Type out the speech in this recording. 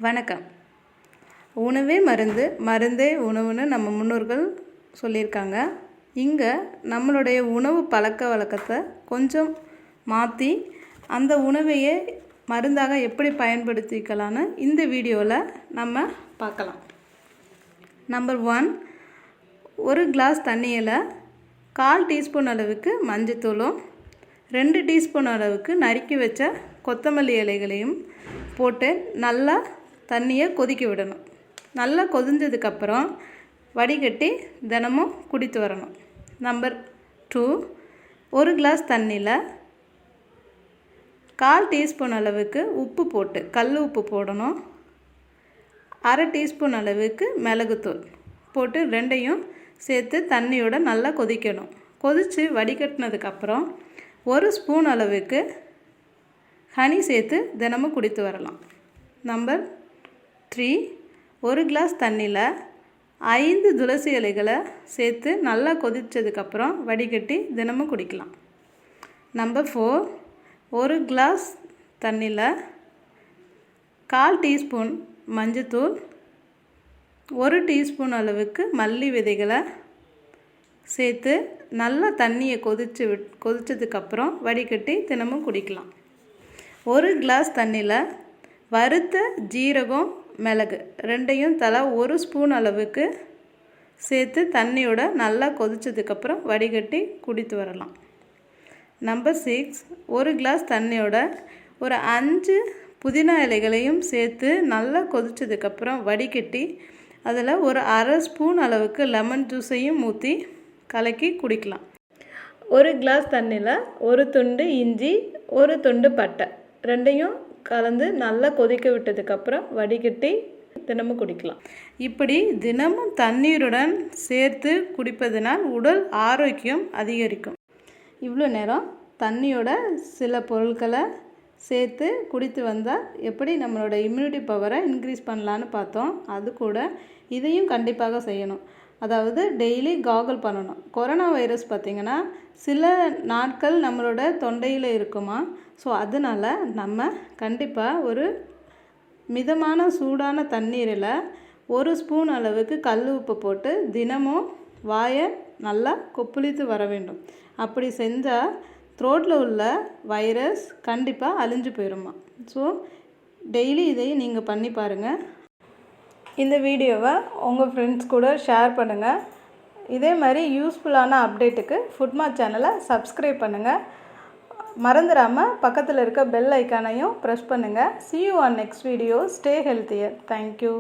வணக்கம். உணவே மருந்து, மருந்தே உணவுன்னு நம்ம முன்னோர்கள் சொல்லியிருக்காங்க. இங்கே நம்மளுடைய உணவு பழக்க வழக்கத்தை கொஞ்சம் மாற்றி அந்த உணவையே மருந்தாக எப்படி பயன்படுத்திக்கலான்னு இந்த வீடியோவில் நம்ம பார்க்கலாம். நம்பர் 1, ஒரு கிளாஸ் தண்ணியில் 1/4 டீஸ்பூன் அளவுக்கு மஞ்சத்தூளும் 2 டீஸ்பூன் அளவுக்கு நறுக்கி வச்ச கொத்தமல்லி இலைகளையும் போட்டு நல்லா தண்ணியை கொதிக்க விடணும். நல்லா கொதிஞ்சதுக்கப்புறம் வடிகட்டி தினமும் குடித்து வரணும். நம்பர் 2, ஒரு கிளாஸ் தண்ணியில் 1/4 டீஸ்பூன் அளவுக்கு உப்பு போட்டு கல் உப்பு போடணும். 1/2 டீஸ்பூன் அளவுக்கு மிளகுத்தூள் போட்டு ரெண்டையும் சேர்த்து தண்ணியோட நல்லா கொதிக்கணும். கொதித்து வடிகட்டினதுக்கப்புறம் 1 ஸ்பூன் அளவுக்கு ஹனி சேர்த்து தினமும் குடித்து வரலாம். நம்பர் 3, ஒரு கிளாஸ் தண்ணியில் 5 துளசி இலைகளை சேர்த்து நல்லா கொதித்ததுக்கப்புறம் வடிகட்டி தினமும் குடிக்கலாம். நம்பர் 4, ஒரு கிளாஸ் தண்ணியில் 1/4 டீஸ்பூன் மஞ்சத்தூள், 1 டீஸ்பூன் அளவுக்கு மல்லி விதைகளை சேர்த்து நல்லா தண்ணியை கொதித்ததுக்கப்புறம் வடிகட்டி தினமும் குடிக்கலாம். ஒரு கிளாஸ் தண்ணியில் வறுத்த ஜீரகம், மிளகு ரெண்டையும் தலா 1 ஸ்பூன் அளவுக்கு சேர்த்து தண்ணியோட நல்லா கொதித்ததுக்கப்புறம் வடிகட்டி குடித்து வரலாம். நம்பர் 6, ஒரு கிளாஸ் தண்ணியோட ஒரு 5 புதினா இலைகளையும் சேர்த்து நல்லா கொதித்ததுக்கப்புறம் வடிகட்டி அதில் ஒரு 1/2 ஸ்பூன் அளவுக்கு லெமன் ஜூஸையும் ஊற்றி கலக்கி குடிக்கலாம். ஒரு கிளாஸ் தண்ணியில் 1 துண்டு இஞ்சி, 1 துண்டு பட்டை ரெண்டையும் கலந்து நல்லா கொதிக்க விட்டதுக்கப்புறம் வடிகட்டி தினமும் குடிக்கலாம். இப்படி தினமும் தண்ணீருடன் சேர்த்து குடிப்பதனால் உடல் ஆரோக்கியம் அதிகரிக்கும். இவ்வளோ நேரம் தண்ணியோட சில பொருட்களை சேர்த்து குடித்து வந்தால் எப்படி நம்மளோட இம்யூனிட்டி பவரை இன்க்ரீஸ் பண்ணலான்னு பார்த்தோம். அது கூட இதையும் கண்டிப்பாக செய்யணும். அதாவது டெய்லி காகல் பண்ணணும். கொரோனா வைரஸ் பார்த்திங்கன்னா சில நாட்கள் நம்மளோட தொண்டையில் இருக்குமா. ஸோ அதனால் நம்ம கண்டிப்பாக ஒரு மிதமான சூடான தண்ணீரில் 1 ஸ்பூன் அளவுக்கு கல் உப்பு போட்டு தினமும் வாயை நல்லா கொப்பளித்து வர வேண்டும். அப்படி செஞ்சால் த்ரோட்டில் உள்ள வைரஸ் கண்டிப்பாக அழிஞ்சு போயிடுமா. ஸோ டெய்லி இதை நீங்கள் பண்ணி பாருங்கள். இந்த வீடியோவை உங்கள் ஃப்ரெண்ட்ஸ் கூட ஷேர் பண்ணுங்கள். இதே மாதிரி யூஸ்ஃபுல்லான அப்டேட்டுக்கு ஃபுட்மா சேனலை சப்ஸ்கிரைப் பண்ணுங்கள். மறந்துடாமல் பக்கத்தில் இருக்க பெல் ஐக்கானையும் ப்ரெஸ் பண்ணுங்கள். See you on next video. Stay healthier. Thank you.